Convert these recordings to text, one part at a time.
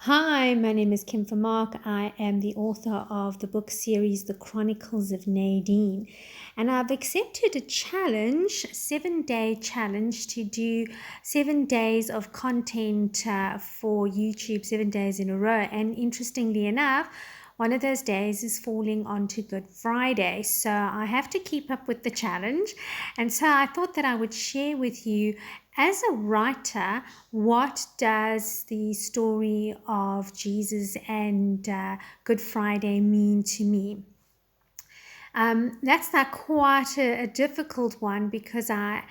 Hi, my name is Kim Vermaak. I am the author of the book series The Chronicles of Nadine. And I've accepted a challenge, a 7-day challenge to do 7 days of content for YouTube, 7 days in a row. And interestingly enough, one of those days is falling onto Good Friday. So I have to keep up with the challenge. And so I thought that I would share with you, as a writer, what does the story of Jesus and Good Friday mean to me? That's not quite a difficult one because I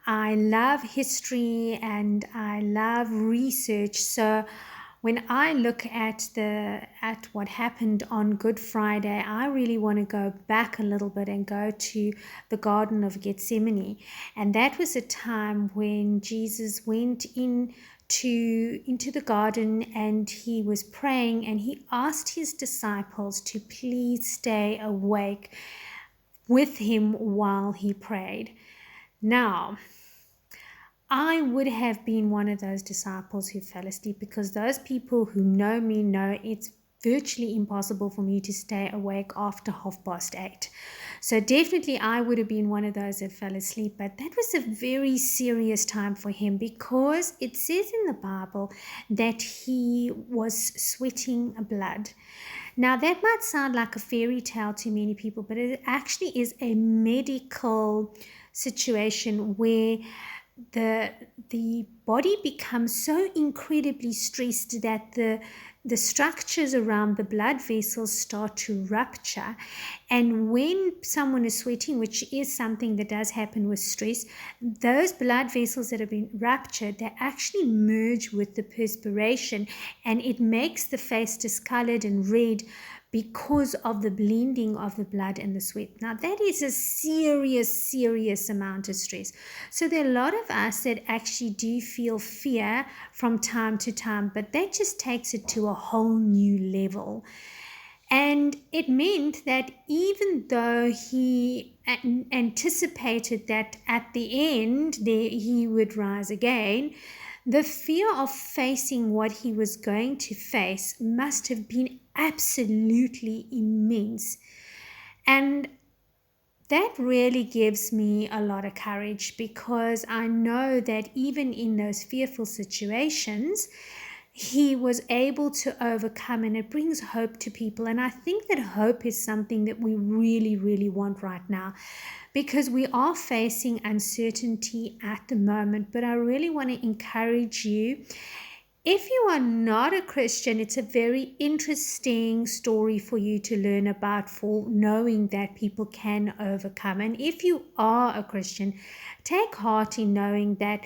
love history and I love research. So when I look at what happened on Good Friday, I really want to go back a little bit and go to the Garden of Gethsemane. And that was a time when Jesus went into the garden and he was praying, and he asked his disciples to please stay awake with him while he prayed. Now, I would have been one of those disciples who fell asleep, because those people who know me know it's virtually impossible for me to stay awake after 8:30. So definitely I would have been one of those that fell asleep. But that was a very serious time for him, because it says in the Bible that he was sweating blood. Now, that might sound like a fairy tale to many people, but it actually is a medical situation where the body becomes so incredibly stressed that the structures around the blood vessels start to rupture. And when someone is sweating, which is something that does happen with stress, those blood vessels that have been ruptured, they actually merge with the perspiration, and it makes the face discolored and red because of the blending of the blood and the sweat. Now, that is a serious amount of stress. So there are a lot of us that actually do feel fear from time to time, but that just takes it to a whole new level. And it meant that even though he anticipated that at the end he would rise again, the fear of facing what he was going to face must have been absolutely immense. And that really gives me a lot of courage, because I know that even in those fearful situations, he was able to overcome, and it brings hope to people. And I think that hope is something that we really want right now, because we are facing uncertainty at the moment. But I really want to encourage you, if you are not a Christian, it's a very interesting story for you to learn about, for knowing that people can overcome. And if you are a Christian, take heart in knowing that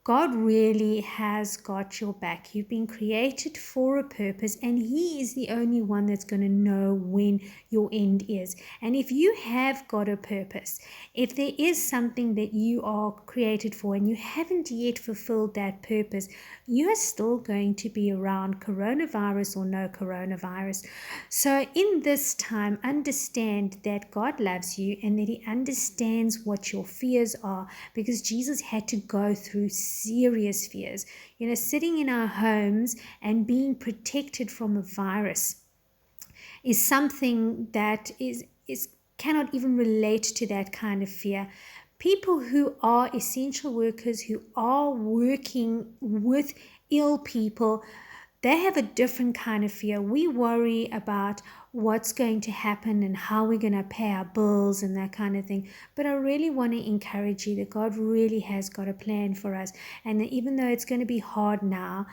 God really has got your back. You've been created for a purpose, and He is the only one that's going to know when your end is. And if you have got a purpose, if there is something that you are created for and you haven't yet fulfilled that purpose, you are still going to be around, coronavirus or no coronavirus. So in this time, understand that God loves you and that He understands what your fears are, because Jesus had to go through serious fears. Sitting in our homes and being protected from a virus is something that is cannot even relate to that kind of fear. People who are essential workers, who are working with ill people, they have a different kind of fear. We worry about what's going to happen and how we're going to pay our bills and that kind of thing. But I really want to encourage you that God really has got a plan for us. And even though it's going to be hard now,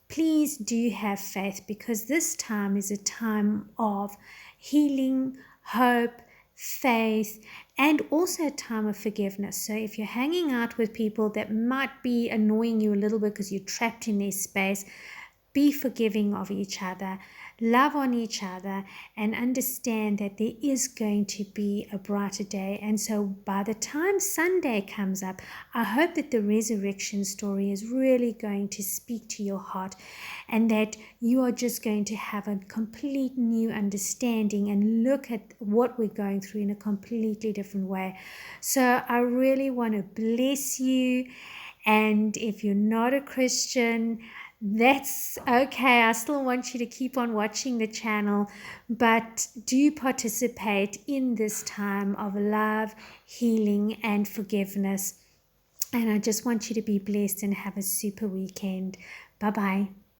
please do have faith, because this time is a time of healing, hope, faith, and also a time of forgiveness. So if you're hanging out with people that might be annoying you a little bit because you're trapped in their space, be forgiving of each other, love on each other, and understand that there is going to be a brighter day. And so by the time Sunday comes up, I hope that the resurrection story is really going to speak to your heart, and that you are just going to have a complete new understanding and look at what we're going through in a completely different way. So I really want to bless you. And if you're not a Christian, That's okay. I still want you to keep on watching the channel, but do participate in this time of love, healing, and forgiveness. And I just want you to be blessed and have a super weekend. Bye bye.